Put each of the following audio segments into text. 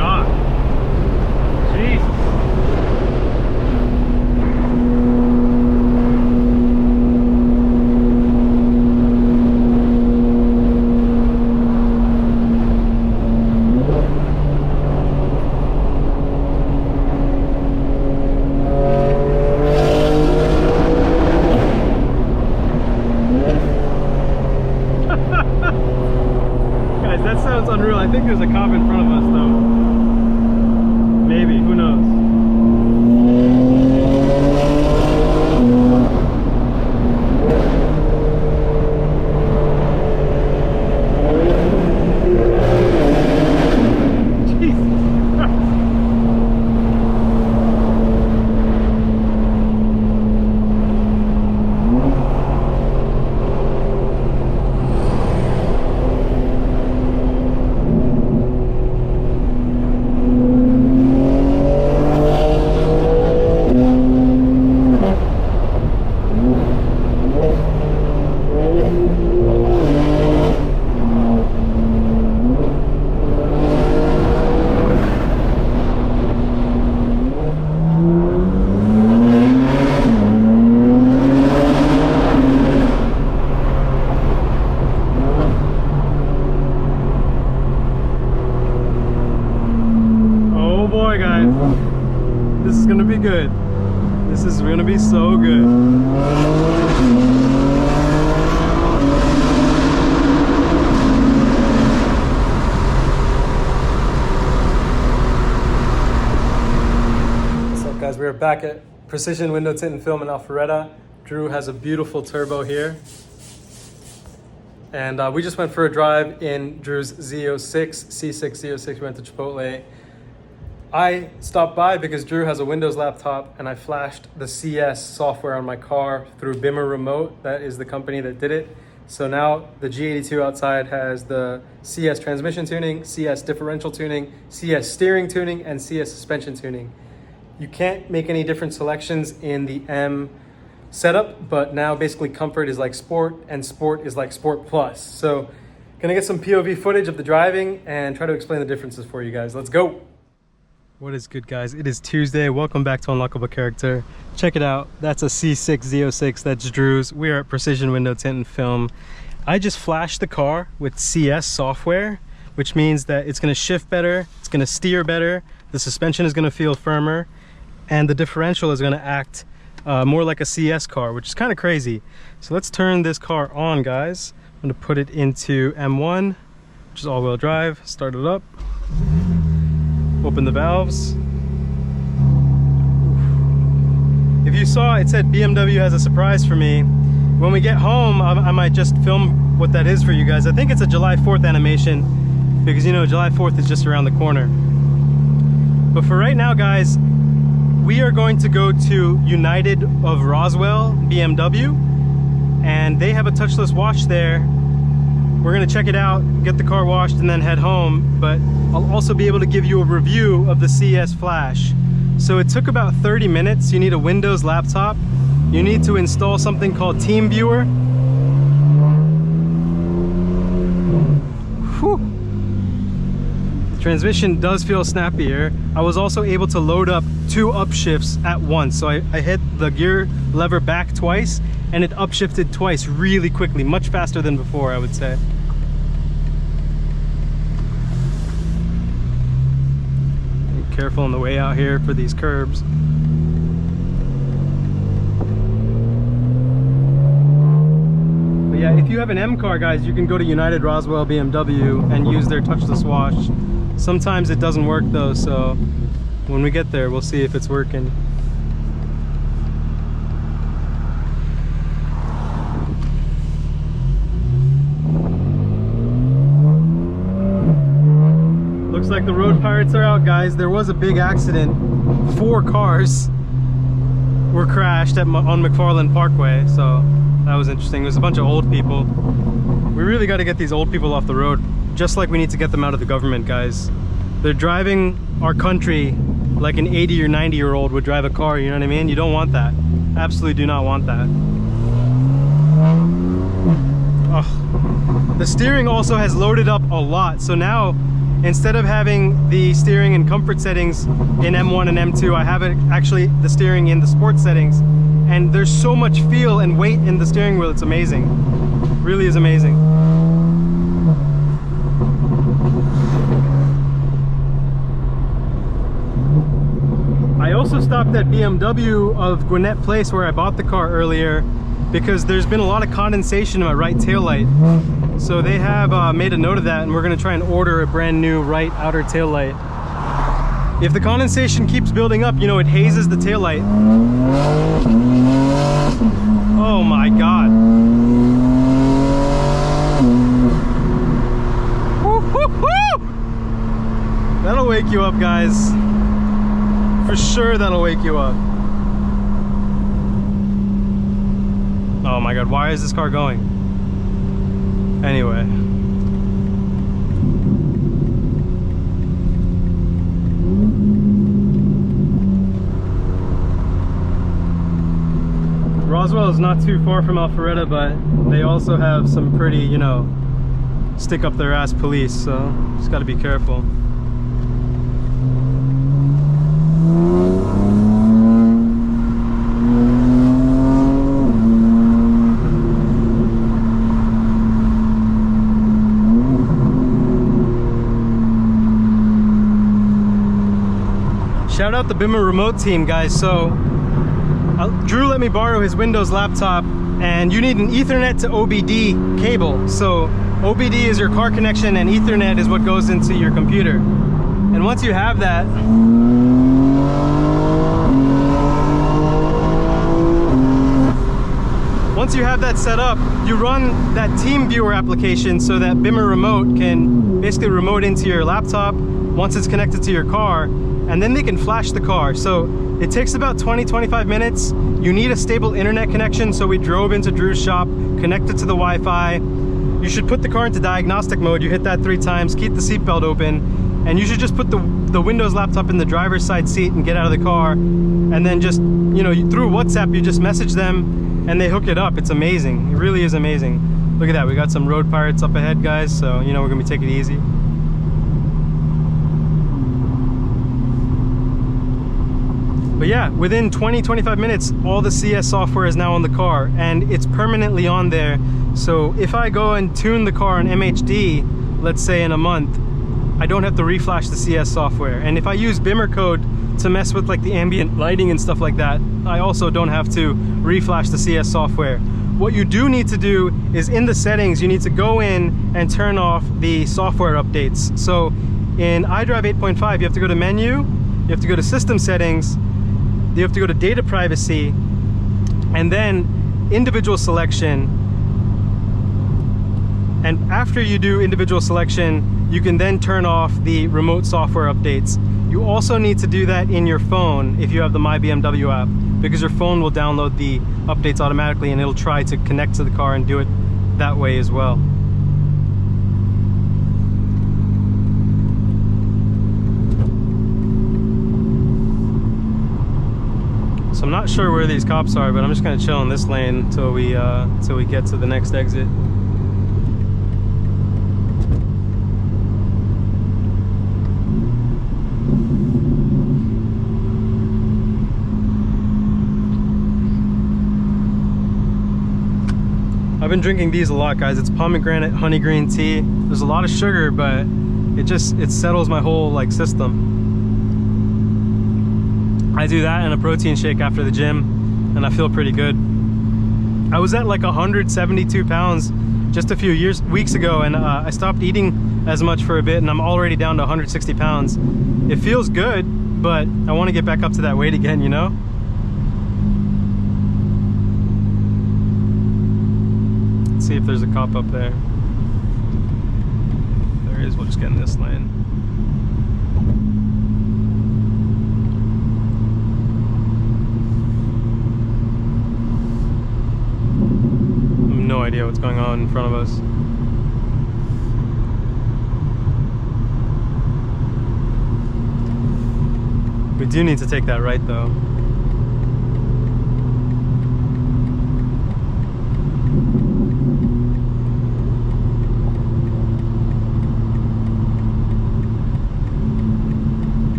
god. Jesus. Guys, that sounds unreal. I think there's a cop in front of us though. Maybe, who knows? This is gonna be good. This is gonna be so good. What's up, guys? We're back at Precision Window Tint and Film in Alpharetta. Drew has a beautiful turbo here. And we just went for a drive in Drew's Z06, C6 Z06. We went to Chipotle. I stopped by because Drew has a Windows laptop and I flashed the CS software on my car through Bimmer Remote. That is the company that did it. So now the G82 outside has the CS transmission tuning, CS differential tuning, CS steering tuning, and CS suspension tuning. You can't make any different selections in the M setup, but now basically comfort is like sport and sport is like sport plus. So gonna get some POV footage of the driving and try to explain the differences for you guys. Let's go. What is good, guys? It is Tuesday. Welcome back to Unlockable Character. Check it out. That's a C6 Z06. That's Drew's. We are at Precision Window Tint and Film. I just flashed the car with CS software, which means that it's going to shift better, it's going to steer better, the suspension is going to feel firmer, and the differential is going to act more like a CS car, which is kind of crazy. So let's turn this car on, guys. I'm going to put it into M1, which is all-wheel drive. Start it up. Open the valves. If you saw, it said BMW has a surprise for me. When we get home, I might just film what that is for you guys. I think it's a July 4th animation because, you know, July 4th is just around the corner. But for right now, guys, we are going to go to United of Roswell, BMW, and they have a touchless wash there. We're gonna check it out, get the car washed, and then head home, but I'll also be able to give you a review of the CS Flash. So it took about 30 minutes. You need a Windows laptop. You need to install something called TeamViewer. Whew. The transmission does feel snappier. I was also able to load up 2 upshifts at once. So I hit the gear lever back twice, and it upshifted twice really quickly, much faster than before, I would say. Be careful on the way out here for these curbs. But yeah, if you have an M car, guys, you can go to United Roswell BMW and use their touchless wash. Sometimes it doesn't work though, so when we get there, we'll see if it's working. Looks like the road pirates are out, guys. There was a big accident. 4 cars were crashed on McFarland Parkway, so that was interesting. There's a bunch of old people. We really got to get these old people off the road, just like we need to get them out of the government, guys. They're driving our country like an 80 or 90-year-old would drive a car, you know what I mean? You don't want that. Absolutely do not want that. Oh. The steering also has loaded up a lot, so now instead of having the steering in comfort settings in M1 and M2, I have it actually the steering in the sports settings, and there's so much feel and weight in the steering wheel. It's amazing. Really is amazing. I also stopped at BMW of Gwinnett Place where I bought the car earlier, because there's been a lot of condensation in my right taillight. So they have made a note of that, and we're gonna try and order a brand new right outer taillight. If the condensation keeps building up, you know, it hazes the taillight. Oh my God. Woo-hoo-hoo! That'll wake you up, guys. For sure, that'll wake you up. Oh my God, why is this car going? Anyway. Roswell is not too far from Alpharetta, but they also have some pretty, you know, stick up their ass police, so just gotta be careful. Shout out the Bimmer remote team, guys. So Drew let me borrow his Windows laptop, and you need an Ethernet to OBD cable. So OBD is your car connection and Ethernet is what goes into your computer. And once you have that, set up, you run that TeamViewer application so that Bimmer remote can basically remote into your laptop once it's connected to your car, and then they can flash the car. So it takes about 20-25 minutes. You need a stable internet connection, so we drove into Drew's shop, connected to the Wi-Fi. You should put the car into diagnostic mode. You hit that 3 times, keep the seatbelt open, and you should just put the Windows laptop in the driver's side seat and get out of the car, and then just, you know, through WhatsApp, you just message them and they hook it up. It's amazing. It really is amazing. Look at that, we got some road pirates up ahead, guys, so you know we're gonna be taking it easy. But yeah, within 20-25 minutes, all the CS software is now on the car, and it's permanently on there. So if I go and tune the car on MHD, let's say in a month, I don't have to reflash the CS software. And if I use Bimmer code to mess with like the ambient lighting and stuff like that, I also don't have to reflash the CS software. What you do need to do is in the settings, you need to go in and turn off the software updates. So in iDrive 8.5, you have to go to menu, you have to go to system settings, you have to go to data privacy, and then individual selection. And after you do individual selection, you can then turn off the remote software updates. You also need to do that in your phone if you have the My BMW app, because your phone will download the updates automatically and it'll try to connect to the car and do it that way as well. So I'm not sure where these cops are, but I'm just gonna chill in this lane until we get to the next exit. I've been drinking these a lot, guys. It's pomegranate honey green tea. There's a lot of sugar, but it settles my whole like system. I do that and a protein shake after the gym, and I feel pretty good. I was at like 172 pounds just a few weeks ago, and I stopped eating as much for a bit, and I'm already down to 160 pounds. It feels good, but I want to get back up to that weight again, you know? Let's see if there's a cop up there. There is. We'll just get in this lane. No idea what's going on in front of us. We do need to take that right though.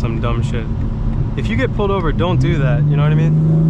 some dumb shit. If you get pulled over, don't do that, you know what I mean?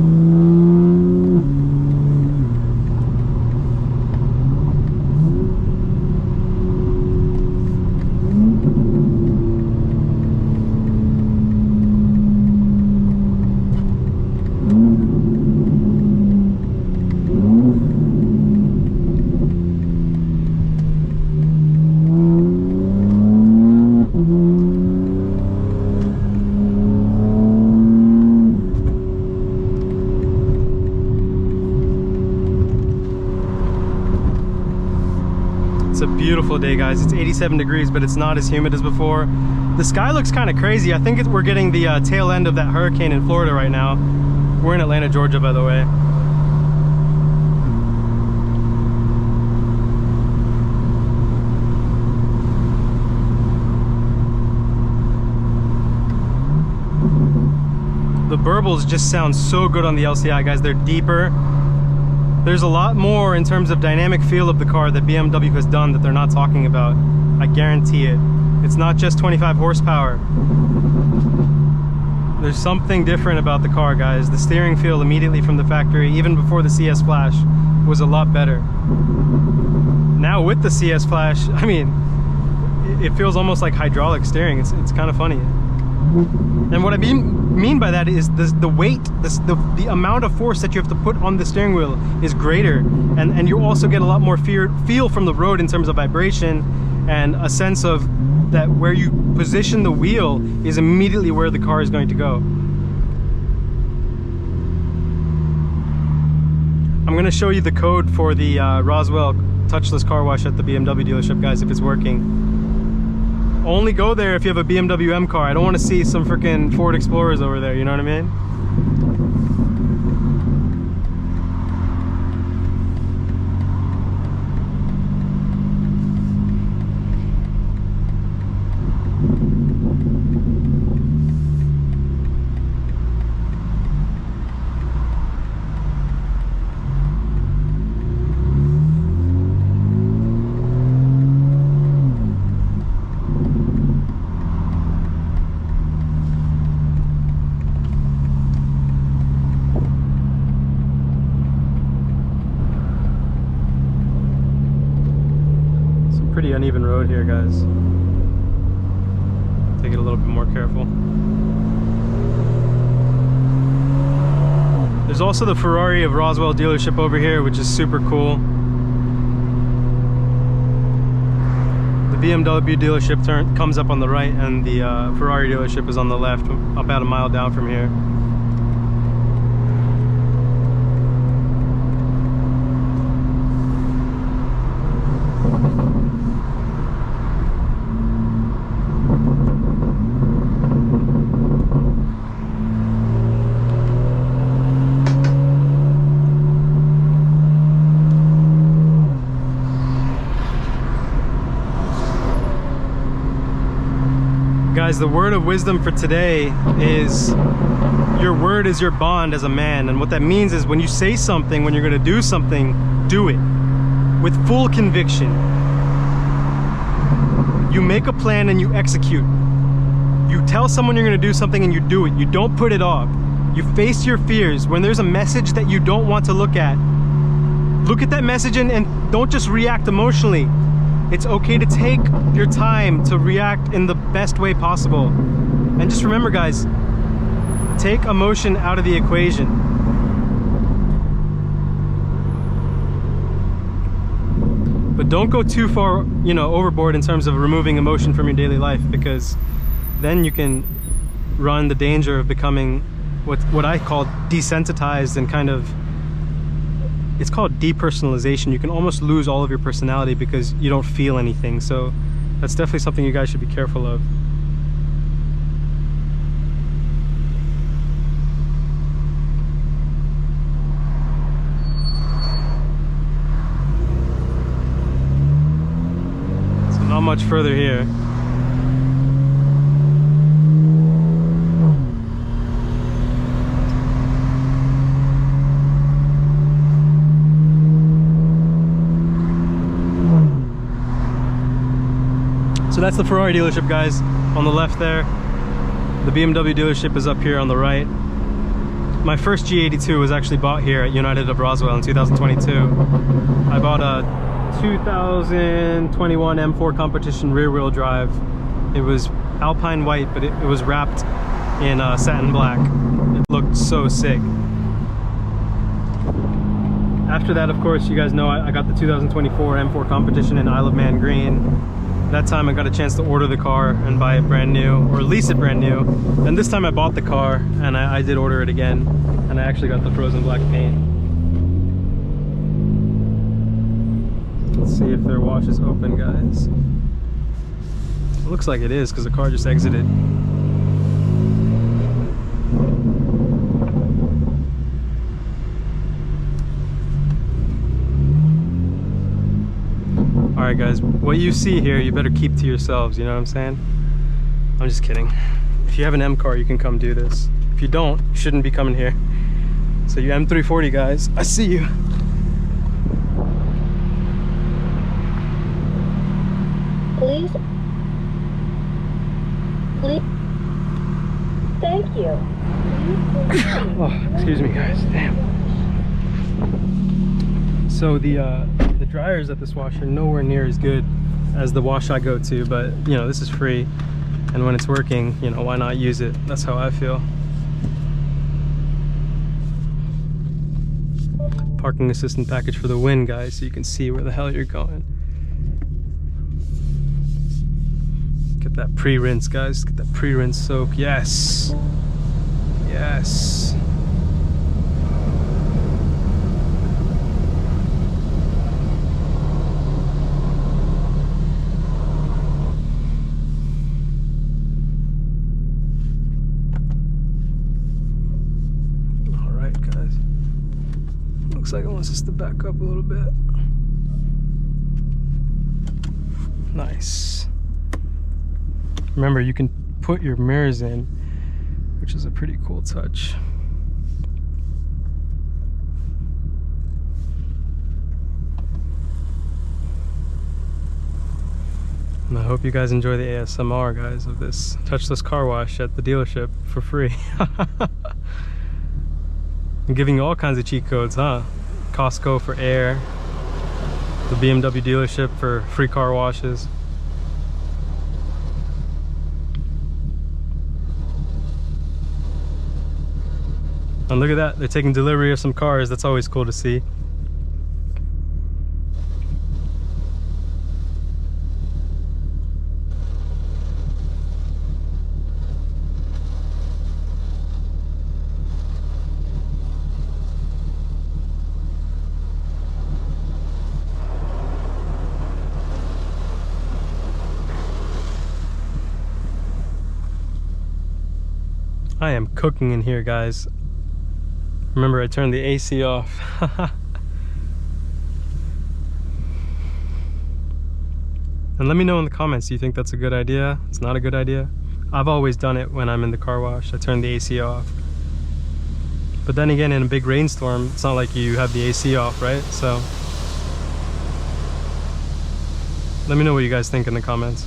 It's a beautiful day, guys. It's 87 degrees, but it's not as humid as before. The sky looks kind of crazy. I think we're getting the tail end of that hurricane in Florida right now. We're in Atlanta, Georgia, by the way. The burbles just sound so good on the LCI, guys. They're deeper. There's a lot more in terms of dynamic feel of the car that BMW has done that they're not talking about. I guarantee it. It's not just 25 horsepower. There's something different about the car, guys. The steering feel immediately from the factory, even before the CS Flash, was a lot better. Now with the CS Flash, I mean, it feels almost like hydraulic steering. It's kind of funny. And what I mean by that is the weight, the amount of force that you have to put on the steering wheel is greater, and you also get a lot more feel from the road in terms of vibration, and a sense of that where you position the wheel is immediately where the car is going to go. I'm going to show you the code for the Roswell touchless car wash at the BMW dealership, guys, if it's working. Only go there if you have a BMWM car. I don't want to see some freaking Ford Explorers over there, you know what I mean? Pretty uneven road here, guys. Take it a little bit more careful. There's also the Ferrari of Roswell dealership over here, which is super cool. The BMW dealership comes up on the right, and the Ferrari dealership is on the left, about a mile down from here. Guys, the word of wisdom for today is your word is your bond as a man. And what that means is when you say something, when you're going to do something, do it with full conviction. You make a plan and you execute. You tell someone you're going to do something and you do it. You don't put it off. You face your fears. When there's a message that you don't want to look at that message and don't just react emotionally. It's okay to take your time to react in the best way possible. And just remember, guys, take emotion out of the equation. But don't go too far, you know, overboard in terms of removing emotion from your daily life, because then you can run the danger of becoming what I call desensitized and kind of, it's called depersonalization. You can almost lose all of your personality because you don't feel anything. So that's definitely something you guys should be careful of. So not much further here. So that's the Ferrari dealership, guys, on the left there. The BMW dealership is up here on the right. My first G82 was actually bought here at United of Roswell in 2022. I bought a 2021 M4 Competition rear-wheel drive. It was Alpine white, but it was wrapped in satin black. It looked so sick. After that, of course, you guys know I got the 2024 M4 Competition in Isle of Man green. That time I got a chance to order the car and buy it brand new, or lease it brand new. And this time I bought the car and I did order it again. And I actually got the frozen black paint. Let's see if their wash is open, guys. It looks like it is because the car just exited. Alright guys, what you see here, you better keep to yourselves, you know what I'm saying? I'm just kidding. If you have an M car, you can come do this. If you don't, you shouldn't be coming here. So you M340 guys, I see you. Please. Thank you. Oh, excuse me guys, damn. So the dryers at this wash are nowhere near as good as the wash I go to, but you know, this is free, and when it's working, you know, why not use it? That's how I feel. Parking assistant package for the win, guys, so you can see where the hell you're going. Get that pre-rinse, guys. Get that pre-rinse soak. Yes. Yes. Looks like it wants us to back up a little bit. Nice. Remember, you can put your mirrors in, which is a pretty cool touch. And I hope you guys enjoy the ASMR, guys, of this touchless car wash at the dealership for free. I'm giving you all kinds of cheat codes, huh? Costco for air, the BMW dealership for free car washes. And look at that, they're taking delivery of some cars. That's always cool to see. I am cooking in here, guys. Remember, I turned the AC off. And let me know in the comments, do you think that's a good idea? It's not a good idea? I've always done it when I'm in the car wash. I turn the AC off. But then again, in a big rainstorm, it's not like you have the AC off, right? So let me know what you guys think in the comments.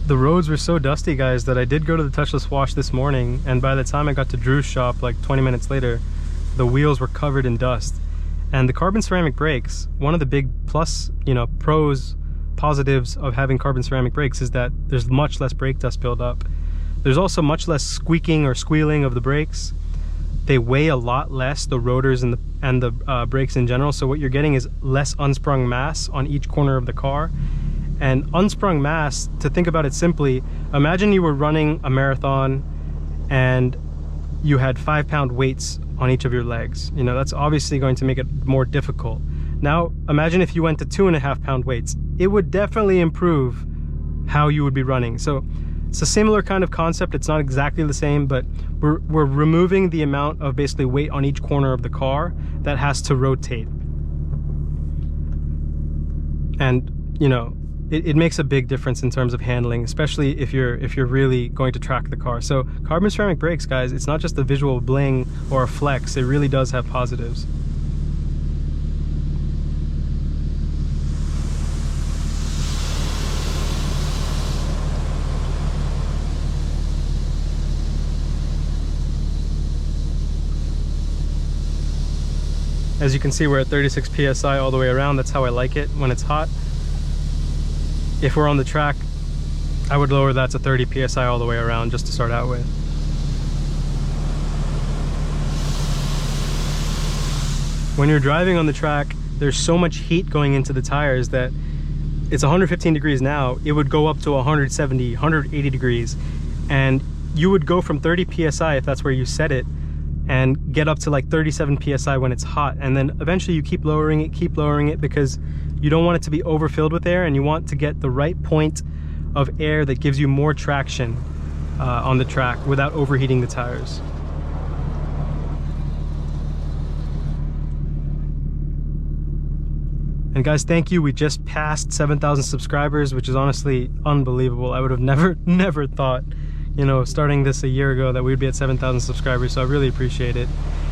The roads were so dusty, guys, that I did go to the touchless wash this morning, and by the time I got to Drew's shop like 20 minutes later, the wheels were covered in dust. And the carbon ceramic brakes, one of the big plus, you know, positives of having carbon ceramic brakes is that there's much less brake dust buildup. There's also much less squeaking or squealing of the brakes. They weigh a lot less, the rotors and the brakes in general, so what you're getting is less unsprung mass on each corner of the car. And unsprung mass, to think about it simply, imagine you were running a marathon and you had 5-pound weights on each of your legs. You know, that's obviously going to make it more difficult. Now, imagine if you went to 2.5-pound weights. It would definitely improve how you would be running. So it's a similar kind of concept. It's not exactly the same, but we're removing the amount of basically weight on each corner of the car that has to rotate. And you know, it makes a big difference in terms of handling, especially if you're really going to track the car. So carbon ceramic brakes, guys, it's not just a visual bling or a flex, it really does have positives. As you can see, we're at 36 PSI all the way around. That's how I like it when it's hot. If we're on the track, I would lower that to 30 PSI all the way around just to start out with. When you're driving on the track, there's so much heat going into the tires that it's 115 degrees now. It would go up to 170, 180 degrees. And you would go from 30 PSI, if that's where you set it, and get up to like 37 PSI when it's hot. And then eventually you keep lowering it because you don't want it to be overfilled with air, and you want to get the right point of air that gives you more traction on the track without overheating the tires. And guys, thank you. We just passed 7,000 subscribers, which is honestly unbelievable. I would have never thought, you know, starting this a year ago, that we'd be at 7,000 subscribers, so I really appreciate it.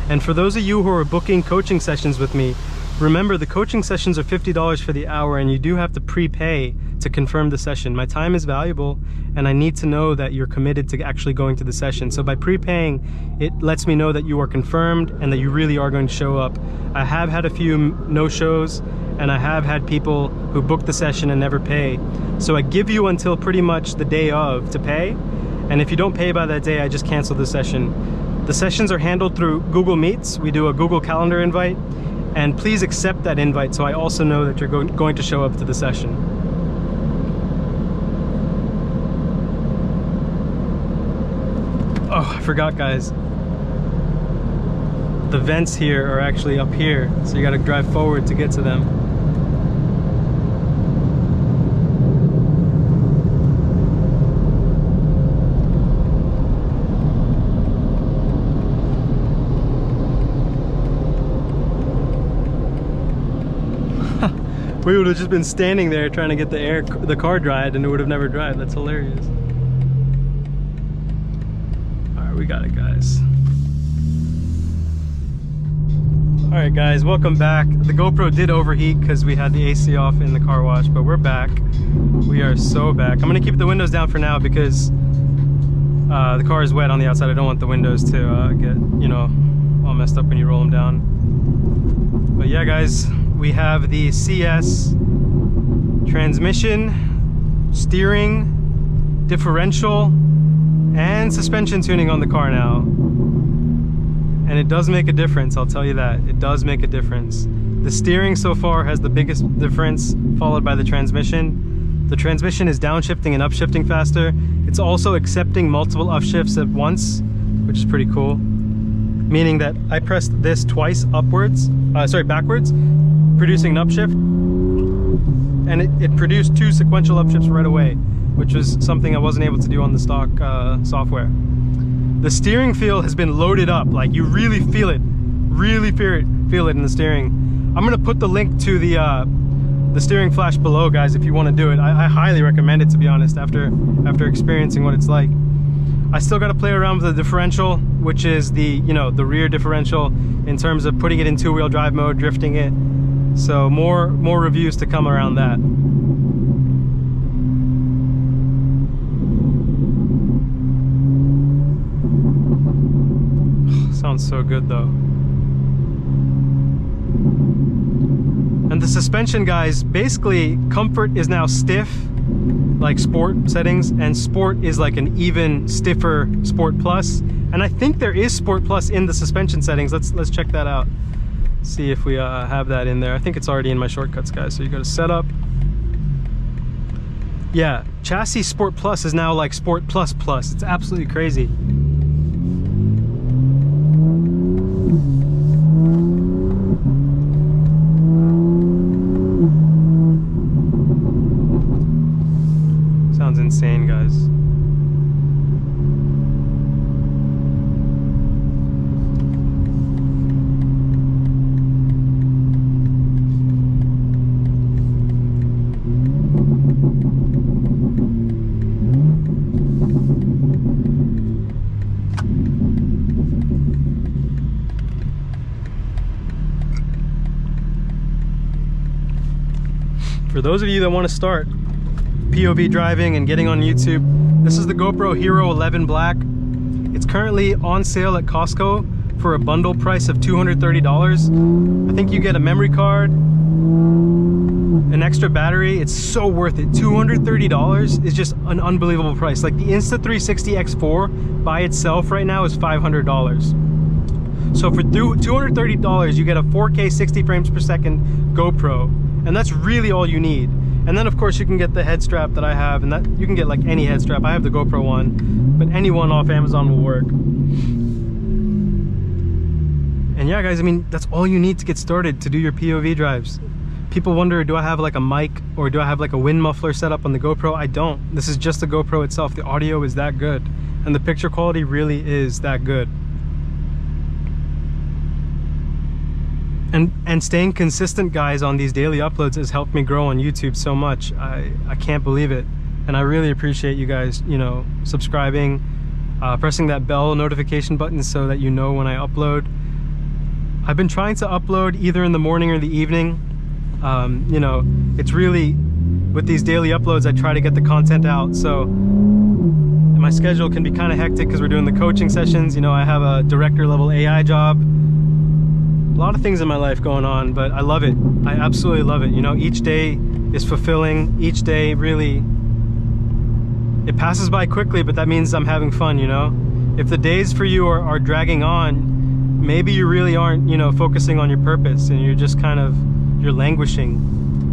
And for those of you who are booking coaching sessions with me, remember, the coaching sessions are $50 for the hour, and you do have to prepay to confirm the session. My time is valuable, and I need to know that you're committed to actually going to the session. So by prepaying, it lets me know that you are confirmed and that you really are going to show up. I have had a few no-shows, and I have had people who book the session and never pay. So I give you until pretty much the day of to pay, and if you don't pay by that day, I just cancel the session. The sessions are handled through Google Meets. We do a Google Calendar invite, and please accept that invite so I also know that you're going to show up to the session. Oh, I forgot, guys. The vents here are actually up here, so you gotta drive forward to get to them. We would have just been standing there trying to get the car dried, and it would have never dried. That's hilarious. All right, we got it, guys. All right, guys, welcome back. The GoPro did overheat because we had the AC off in the car wash, but we're back. We are so back. I'm gonna keep the windows down for now because the car is wet on the outside. I don't want the windows to get, you know, all messed up when you roll them down. But yeah, guys, we have the CS transmission, steering, differential, and suspension tuning on the car now. And it does make a difference, I'll tell you that. It does make a difference. The steering so far has the biggest difference, followed by the transmission. The transmission is downshifting and upshifting faster. It's also accepting multiple upshifts at once, which is pretty cool. Meaning that I pressed this twice backwards, producing an upshift, and it produced 2 sequential upshifts right away, which was something I wasn't able to do on the stock software. The steering feel has been loaded up, like you really feel it, feel it in the steering. I'm gonna put the link to the steering flash below, guys, if you want to do it. I highly recommend it, to be honest, after experiencing what it's like. I still got to play around with the differential, which is the, you know, the rear differential, in terms of putting it in 2-wheel drive mode, drifting it. So more reviews to come around that. Sounds so good though. And the suspension, guys, basically comfort is now stiff, like sport settings, and sport is like an even stiffer sport plus. And I think there is sport plus in the suspension settings. Let's check that out. See if we have that in there. I think it's already in my shortcuts, guys. So you go to setup. Yeah, chassis sport plus is now like sport plus plus. It's absolutely crazy. Sounds insane, guys. For those of you that want to start POV driving and getting on YouTube, this is the GoPro Hero 11 Black. It's currently on sale at Costco for a bundle price of $230. I think you get a memory card, an extra battery. It's so worth it. $230 is just an unbelievable price. Like the Insta360 X4 by itself right now is $500. So for $230, you get a 4K 60 frames per second GoPro, and that's really all you need. And then of course you can get the head strap that I have, and that you can get like any head strap. I have the GoPro one, but any one off Amazon will work. And yeah, guys, I mean, that's all you need to get started to do your POV drives. People wonder, do I have like a mic or do I have like a wind muffler set up on the GoPro? I don't. This is just the GoPro itself. The audio is that good, and the picture quality really is that good. And staying consistent, guys, on these daily uploads has helped me grow on YouTube so much. I can't believe it. And I really appreciate you guys, you know, subscribing, pressing that bell notification button so that you know when I upload. I've been trying to upload either in the morning or the evening. You know, it's really, with these daily uploads, I try to get the content out. So my schedule can be kind of hectic because we're doing the coaching sessions. You know, I have a director level AI job. A lot of things in my life going on, but I love it. I absolutely love it. You know, each day is fulfilling. Each day really, it passes by quickly, but that means I'm having fun, you know? If the days for you are dragging on, maybe you really aren't, you know, focusing on your purpose, and you're just kind of, you're languishing,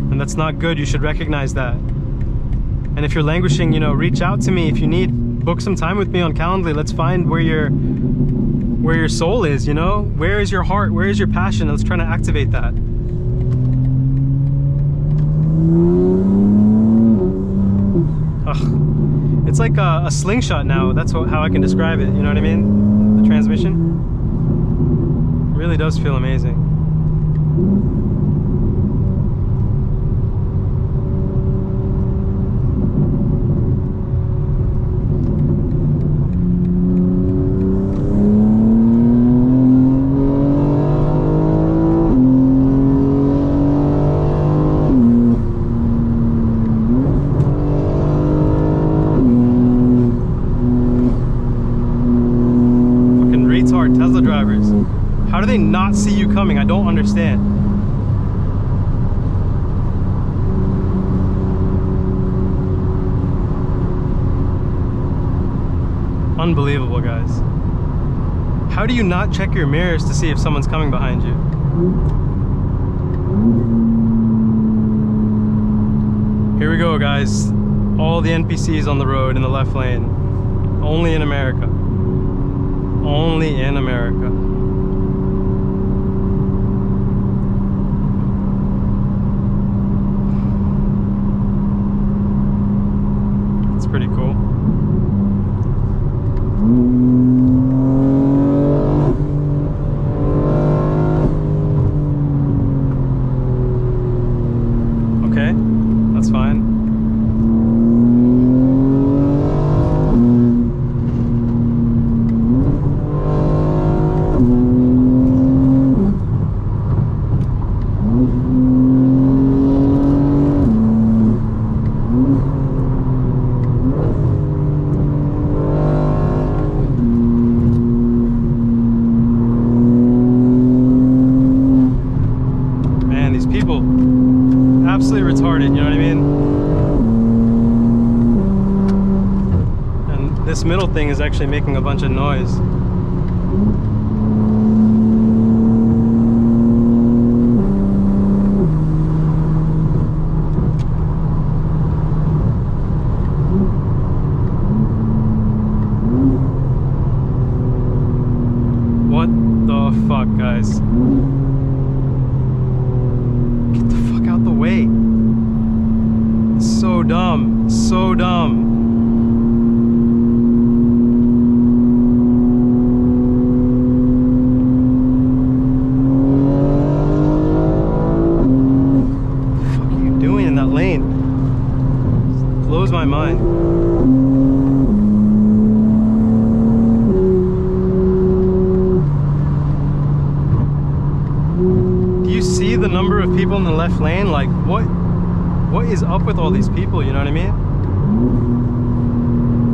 and that's not good. You should recognize that. And if you're languishing, you know, reach out to me if you need. Book some time with me on Calendly. Let's find where your soul is, you know? Where is your heart? Where is your passion? Let's try to activate that. Ugh. It's like a slingshot now. That's how I can describe it. You know what I mean? The transmission. It really does feel amazing. Tesla drivers, how do they not see you coming? I don't understand. Unbelievable, guys. How do you not check your mirrors to see if someone's coming behind you? Here we go, guys. All the NPCs on the road in the left lane. Only in America. Only in America. It's pretty cool. Okay, that's fine. Absolutely retarded, you know what I mean? And this middle thing is actually making a bunch of noise. What the fuck, guys? Way. So dumb, so dumb. What the fuck are you doing in that lane? It blows my mind. Do you see the number of people in the left lane? Like, what what is up with all these people, you know what I mean?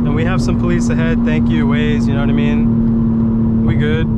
And we have some police ahead, thank you, Waze, you know what I mean? We good.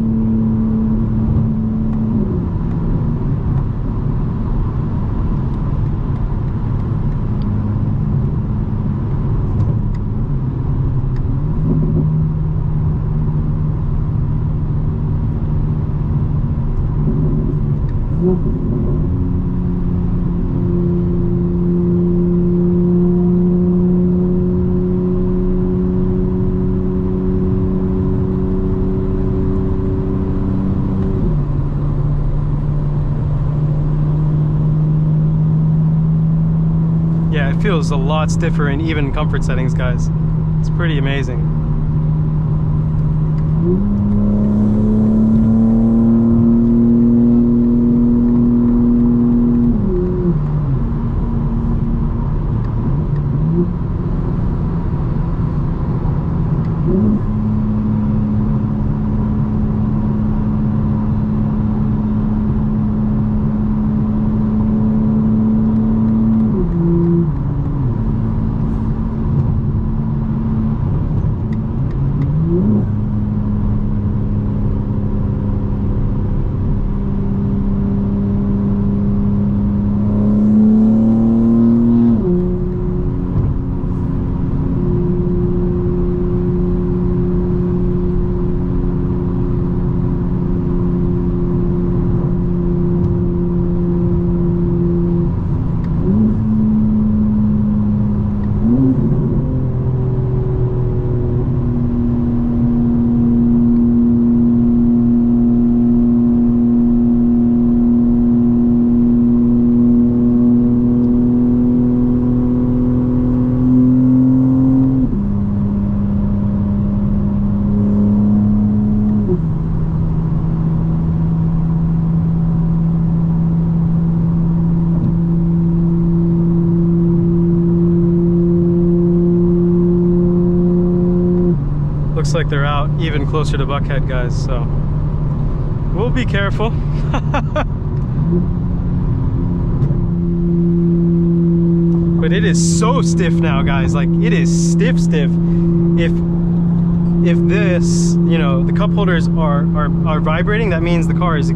Yeah, it feels a lot stiffer in even comfort settings, guys. It's pretty amazing. Looks like they're out even closer to Buckhead, guys, so we'll be careful. But it is so stiff now, guys. Like, it is stiff. If this, you know, the cup holders are vibrating, that means the car has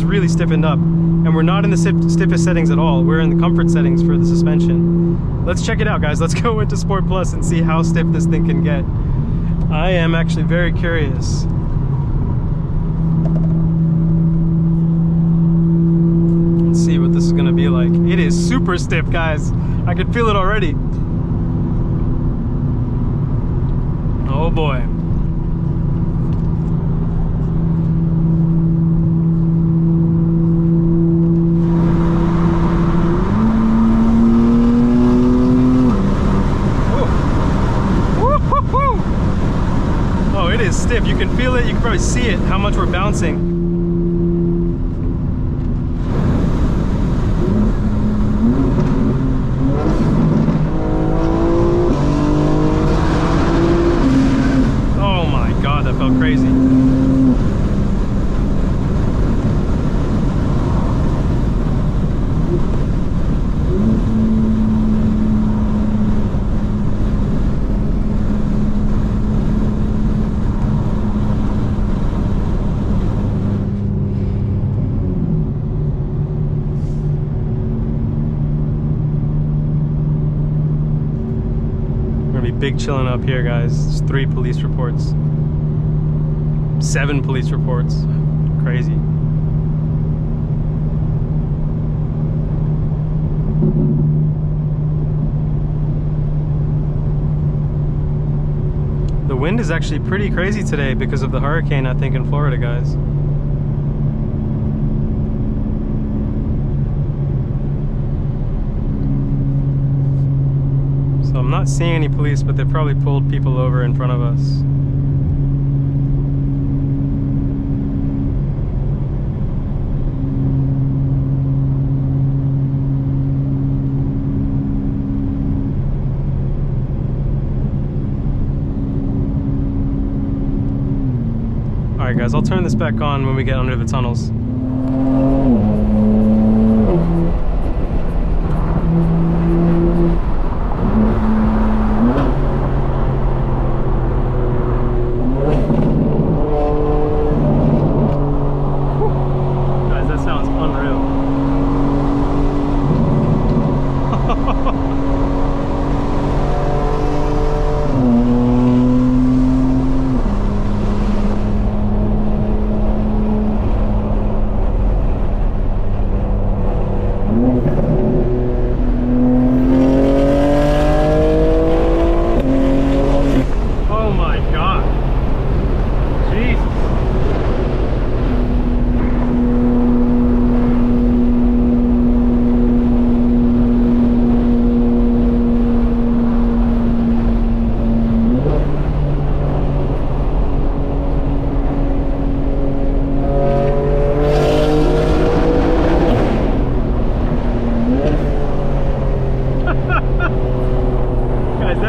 really stiffened up. And we're not in the stiffest settings at all. We're in the comfort settings for the suspension. Let's check it out, guys. Let's go into Sport Plus and see how stiff this thing can get. I am actually very curious. Let's see what this is gonna be like. It is super stiff, guys. I can feel it already. Oh boy. Stiff. You can feel it, you can probably see it, how much we're bouncing. Oh my god, that felt crazy. Big chilling up here, guys. There's 3 police reports, 7 police reports. Crazy. The wind is actually pretty crazy today because of the hurricane, I think, in Florida, guys. So I'm not seeing any police, but they probably pulled people over in front of us. Alright guys, I'll turn this back on when we get under the tunnels.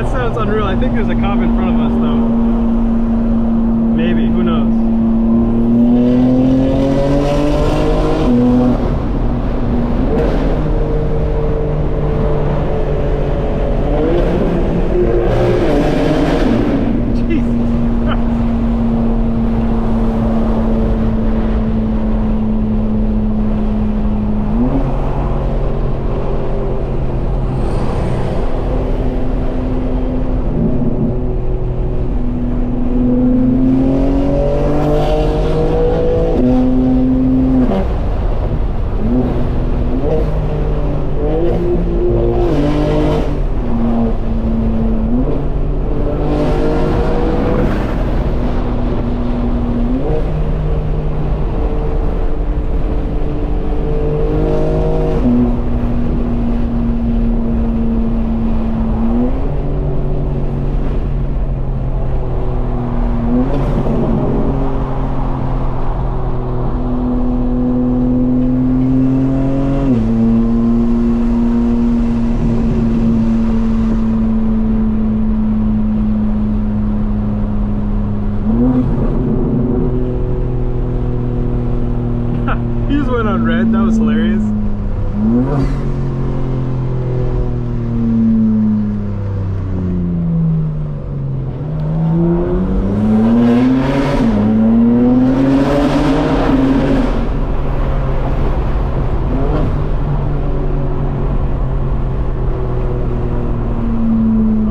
That sounds unreal. I think there's a cop in front of us though. Maybe, who knows? He just went on red. That was hilarious.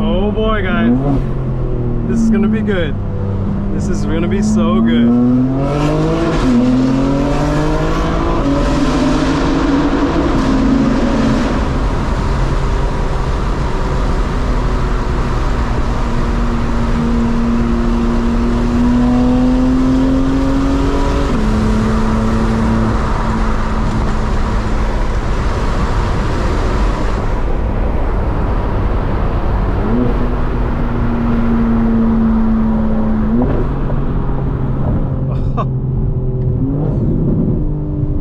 Oh boy, guys. This is gonna be good. This is gonna be so good.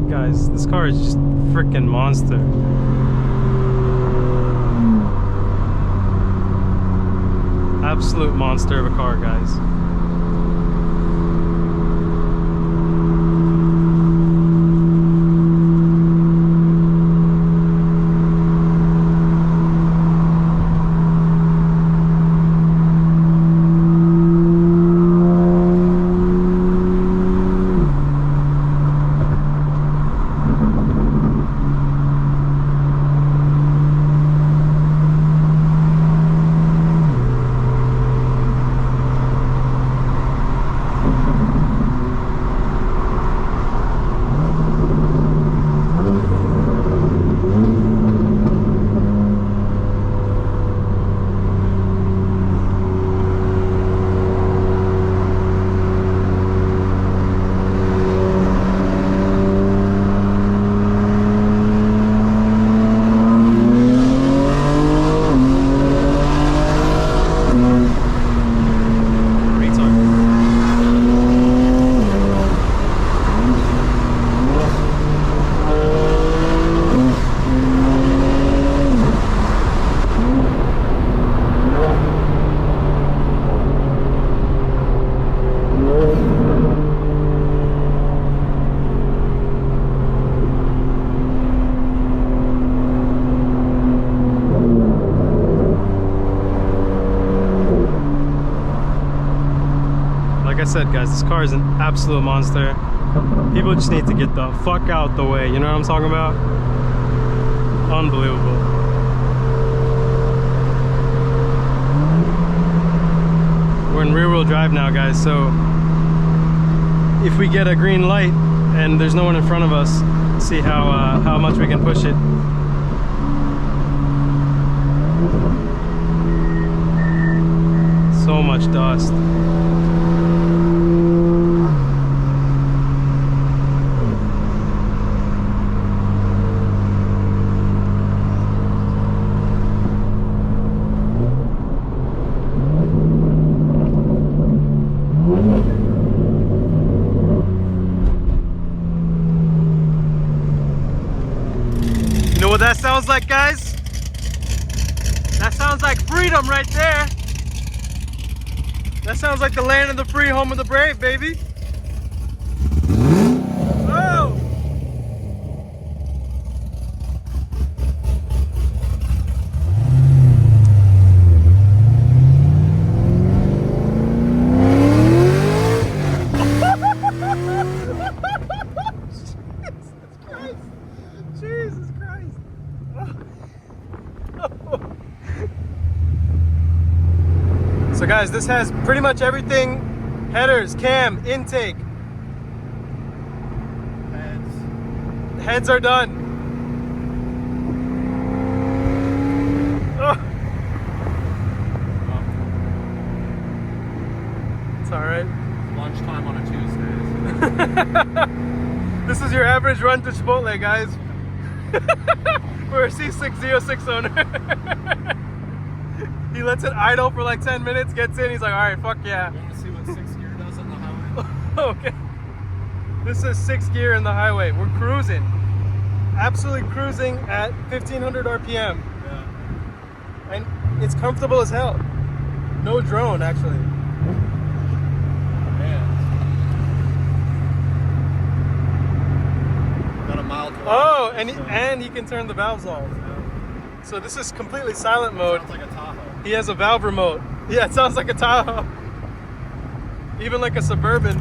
Guys, this car is just a freaking monster. Absolute monster of a car, guys. Like I said, guys, this car is an absolute monster. People just need to get the fuck out the way. You know what I'm talking about? Unbelievable. We're in rear-wheel drive now, guys, so if we get a green light and there's no one in front of us, see how much we can push it. So much dust. You know what that sounds like, guys? That sounds sounds like freedom right there. That sounds like the land of the free, home of the brave, baby. Oh! Jesus Christ. So guys, this has pretty much everything. Headers, cam, intake. Heads are done. Oh. It's all right. Lunchtime on a Tuesday. This is your average run to Chipotle, guys. We're a C606 owner. He lets it idle for like 10 minutes, gets in, he's like, all right, fuck yeah. You want to see what 6th gear does on the highway? Okay. This is 6th gear in the highway. We're cruising. Absolutely cruising at 1500 RPM. Yeah. And it's comfortable as hell. No drone, actually. Man. Got a mile to Oh, and he can turn the valves off. So this is completely silent mode. Sounds like a Tahoe. He has a valve remote. Yeah, it sounds like a Tahoe. Even like a Suburban.